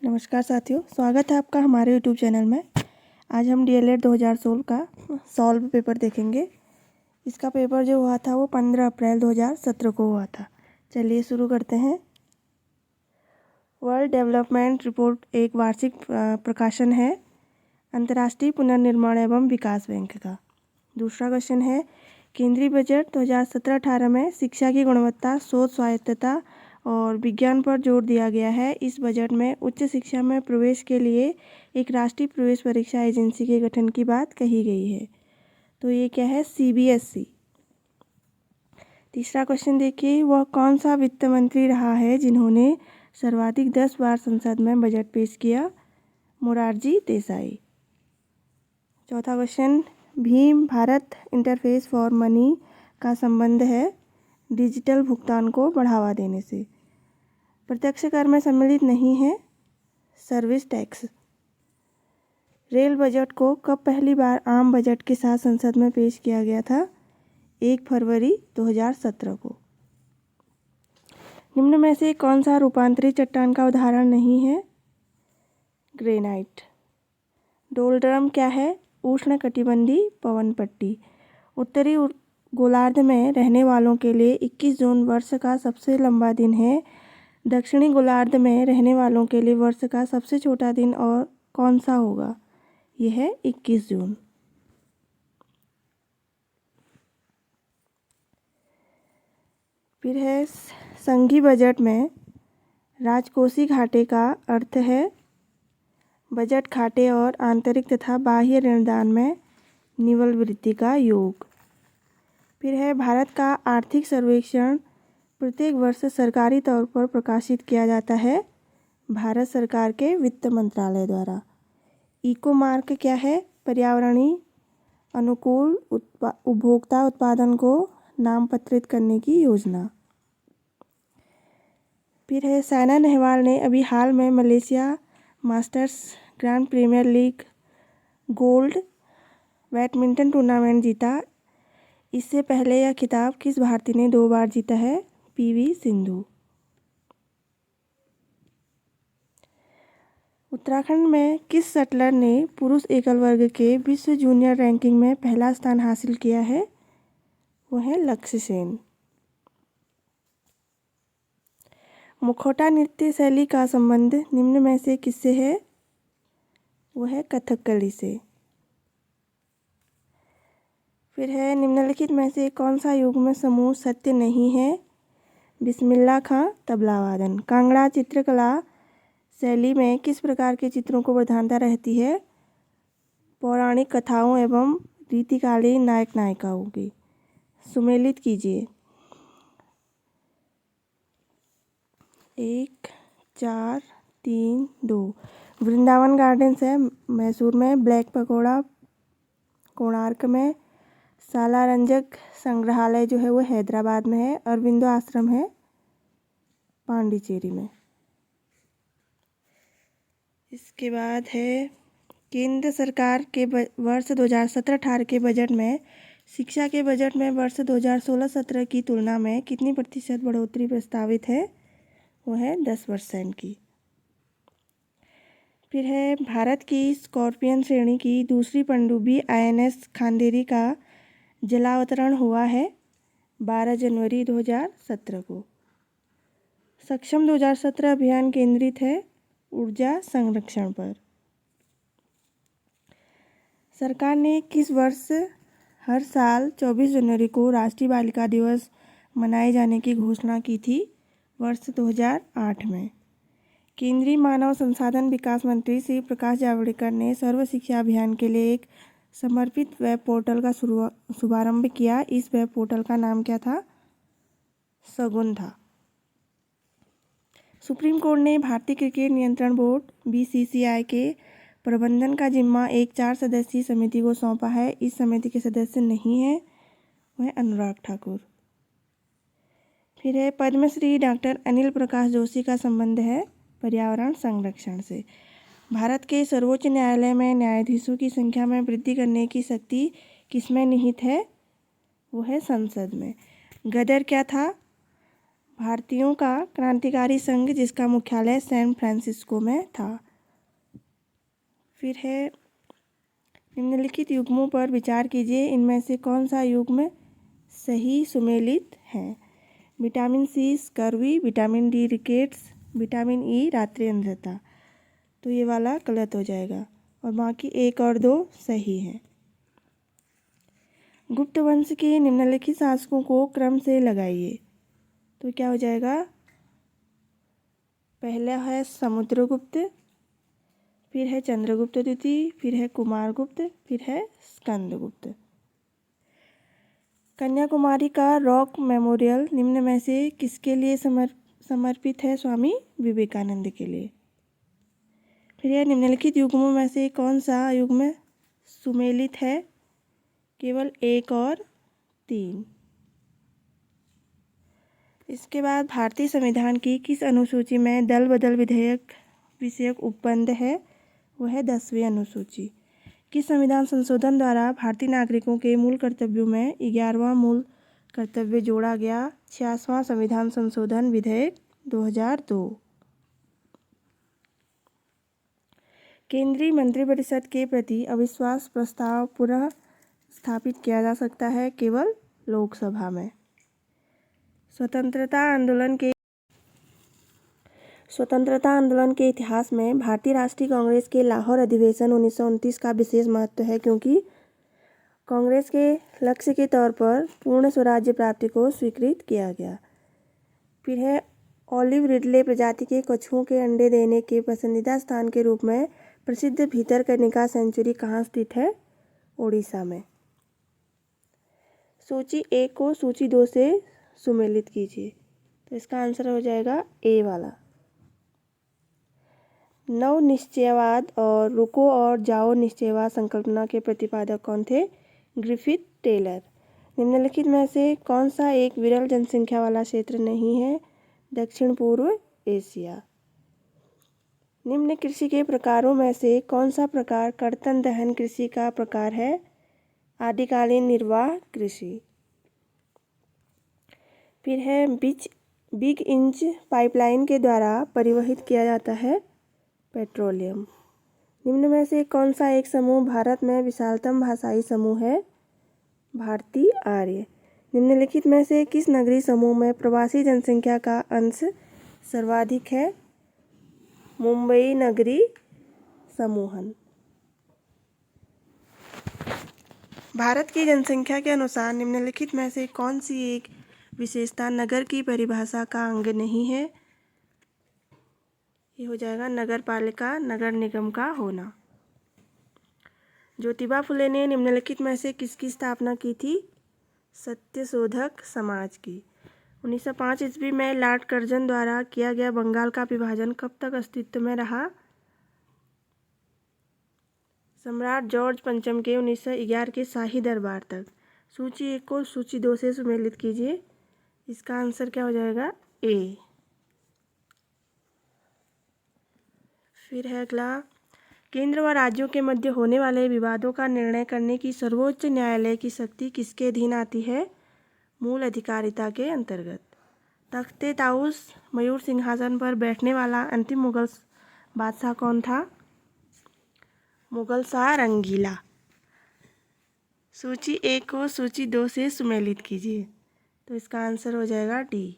नमस्कार साथियों, स्वागत है आपका हमारे यूट्यूब चैनल में। आज हम डीएलएड 2016 का सॉल्व पेपर देखेंगे। इसका पेपर जो हुआ था वो 15 अप्रैल 2017 को हुआ था। चलिए शुरू करते हैं। वर्ल्ड डेवलपमेंट रिपोर्ट एक वार्षिक प्रकाशन है अंतर्राष्ट्रीय पुनर्निर्माण एवं विकास बैंक का। दूसरा क्वेश्चन है, केंद्रीय बजट 2017-18 में शिक्षा की गुणवत्ता, शोध स्वायत्तता और विज्ञान पर जोर दिया गया है। इस बजट में उच्च शिक्षा में प्रवेश के लिए एक राष्ट्रीय प्रवेश परीक्षा एजेंसी के गठन की बात कही गई है। तो ये क्या है? सीबीएसई। तीसरा क्वेश्चन देखिए, वह कौन सा वित्त मंत्री रहा है जिन्होंने सर्वाधिक 10 बार संसद में बजट पेश किया? मोरारजी देसाई। चौथा question, Bhim Bharat interface for money का संबंध है डिजिटल भुगतान को बढ़ावा देने से। प्रत्यक्ष कर में सम्मिलित नहीं है सर्विस टैक्स। रेल बजट को कब पहली बार आम बजट के साथ संसद में पेश किया गया था? 1 फरवरी 2017 को। निम्न में से कौन सा रूपांतरित चट्टान का उदाहरण नहीं है? ग्रेनाइट। डोलड्रम क्या है? उष्णकटिबंधीय पवन पट्टी। उत्तरी गोलार्ध में रहने वालों के लिए 21 जून वर्ष का सबसे लंबा दिन है। दक्षिणी गोलार्ध में रहने वालों के लिए वर्ष का सबसे छोटा दिन और कौन सा होगा? यह है 21 जून। फिर है, संघीय बजट में राजकोषीय घाटे का अर्थ है बजट घाटे और आंतरिक तथा बाह्य ऋणदान में निव्वल वृद्धि का योग। फिर है, भारत का आर्थिक सर्वेक्षण प्रत्येक वर्ष सरकारी तौर पर प्रकाशित किया जाता है भारत सरकार के वित्त मंत्रालय द्वारा। इको मार्क क्या है? पर्यावरणीय अनुकूल उपभोक्ता उत्पादन को नामपत्रित करने की योजना। फिर है, साइना नेहवाल ने अभी हाल में Malaysia masters grand premier league gold badminton tournament जीता। इससे पहले यह खिताब किस भारतीय ने 2 बार जीता है? पीवी सिंधु। उत्तराखंड में किस शटलर ने पुरुष एकल वर्ग के विश्व जूनियर रैंकिंग में पहला स्थान हासिल किया है? वो है लक्ष्य सेन। मुखौटा नृत्य शैली का संबंध निम्न में से किससे है? वो है कथकली से। फिर है, निम्नलिखित में से कौन सा युग्म समूह सत्य नहीं है? बिस्मिल्लाह खां तबला वादन। कांगड़ा चित्रकला शैली में किस प्रकार के चित्रों को प्रधानता रहती है? पौराणिक कथाओं एवं रीतिकालीन नायक नायिकाओं की। सुमेलित कीजिए। 1 4 3 2। वृंदावन गार्डन्स है मैसूर में, ब्लैक पकोड़ा कोणार्क में, सालारंजक संग्रहालय जो है वो हैदराबाद में है, अरविंदो आश्रम है पांडिचेरी में। इसके बाद है, केंद्र सरकार के वर्ष 2017-18 के बजट में शिक्षा के बजट में वर्ष 2016-17 की तुलना में कितनी प्रतिशत बढ़ोतरी प्रस्तावित है? वो है 10% की। फिर है, भारत की स्कॉर्पियन श्रेणी की दूसरी पनडुब्बी INS खांदेरी का जलावतरण हुआ है 12 जनवरी 2017 को। सक्षम 2017 अभियान केंद्रित है ऊर्जा संरक्षण पर। सरकार ने किस वर्ष हर साल 24 जनवरी को राष्ट्रीय बालिका दिवस मनाए जाने की घोषणा की थी? वर्ष 2008 में। केंद्रीय मानव संसाधन विकास मंत्री श्री प्रकाश जावड़ेकर ने सर्व शिक्षा अभियान के लिए एक समर्पित वेब पोर्टल का शुभारंभ किया। इस वेब पोर्टल का नाम क्या था? शगुन था। सुप्रीम कोर्ट ने भारतीय क्रिकेट नियंत्रण बोर्ड BCCI के प्रबंधन का जिम्मा एक 4 सदस्यीय समिति को सौंपा है। इस समिति के सदस्य नहीं है, वह अनुराग ठाकुर। फिर है, पद्मश्री डॉक्टर अनिल प्रकाश जोशी का संबंध है पर्यावरण संरक्षण से। भारत के सर्वोच्च न्यायालय में न्यायाधीशों की संख्या में वृद्धि करने की शक्ति किसमें निहित है? वो है संसद में। गदर क्या था? भारतीयों का क्रांतिकारी संघ जिसका मुख्यालय सैन फ्रांसिस्को में था। फिर है निम्नलिखित युग्मों पर विचार कीजिए, इनमें से कौन सा युग्म सही सुमेलित है। Vitamin C scurvy, vitamin D rickets, vitamin E रात्रि अंधता। तो ये वाला गलत हो जाएगा और बाकी 1 और 2 सही हैं। गुप्त वंश के निम्नलिखित शासकों को क्रम से लगाइए। तो क्या हो जाएगा, पहला है समुद्रगुप्त, फिर है चंद्रगुप्त द्वितीय, फिर है कुमारगुप्त, फिर है स्कंदगुप्त। कन्याकुमारी का रॉक मेमोरियल निम्न में से किसके लिए समर्पित है। स्वामी विवेकानंद के लिए। फिर यह निम्नलिखित युग्मों में से कौन सा युग्म सुमेलित है। केवल 1 और 3। इसके बाद भारतीय संविधान की किस अनुसूची में दल बदल विधेयक विषयक उपबंध है। वह है 10वीं अनुसूची। किस संविधान संशोधन द्वारा भारतीय नागरिकों के मूल कर्तव्यों में 11वां मूल कर्तव्य जोड़ा गया। 66वां संविधान संशोधन विधेयक 2002। केंद्रीय मंत्रिपरिषद के प्रति अविश्वास प्रस्ताव पुनः स्थापित किया जा सकता है केवल लोकसभा में। स्वतंत्रता आंदोलन के इतिहास में भारतीय राष्ट्रीय कांग्रेस के लाहौर अधिवेशन 1929 का विशेष महत्व है, क्योंकि कांग्रेस के लक्ष्य के तौर पर पूर्ण स्वराज्य प्राप्ति को स्वीकृत किया गया। फिर है ऑलिव रिडले प्रजाति के कछुओं के अंडे देने के पसंदीदा स्थान के रूप में प्रसिद्ध भितरकनिका सेंचुरी कहाँ स्थित है। ओडिशा में। सूची 1 को सूची 2 से सुमेलित कीजिए। तो इसका आंसर हो जाएगा ए वाला। नव निश्चयवाद और रुको और जाओ निश्चयवाद संकल्पना के प्रतिपादक कौन थे। Griffith Taylor. निम्नलिखित में से कौन सा एक विरल जनसंख्या वाला क्षेत्र नहीं है। दक्षिण पूर्व एशिया। निम्न कृषि के प्रकारों में से कौन सा प्रकार कर्तन दहन कृषि का प्रकार है। आदिकालीन निर्वाह कृषि। फिर है बिग इंच पाइपलाइन के द्वारा परिवहित किया जाता है पेट्रोलियम। निम्न में से कौन सा एक समूह भारत में विशालतम भाषाई समूह है। भारतीय आर्य। निम्नलिखित में से किस नगरीय समूह में प्रवासी जनसंख्या का अंश सर्वाधिक है। मुंबई नगरीय समूहन। भारत की जनसंख्या के अनुसार निम्नलिखित में से कौन सी एक विशेषता नगर की परिभाषा का अंग नहीं है। ये हो जाएगा नगर पालिका नगर निगम का होना। ज्योतिबा फुले ने निम्नलिखित में से किसकी स्थापना की थी। सत्यशोधक समाज की। 1905 ईस्वी में लॉर्ड कर्जन द्वारा किया गया बंगाल का विभाजन कब तक अस्तित्व में रहा। सम्राट जॉर्ज पंचम के 1911 के शाही दरबार तक। सूची 1 को सूची 2 से सुमेलित कीजिए। इसका आंसर क्या हो जाएगा ए। फिर है अगला, केंद्र व राज्यों के मध्य होने वाले विवादों का निर्णय करने की सर्वोच्च न्यायालय की शक्ति किसके अधीन आती है। मूल अधिकारिता के अंतर्गत। तख्ते ताउस मयूर सिंहासन पर बैठने वाला अंतिम मुगल बादशाह कौन था। मुगल शाह रंगीला। सूची 1 को सूची 2 से सुमेलित कीजिए। तो इसका आंसर हो जाएगा डी।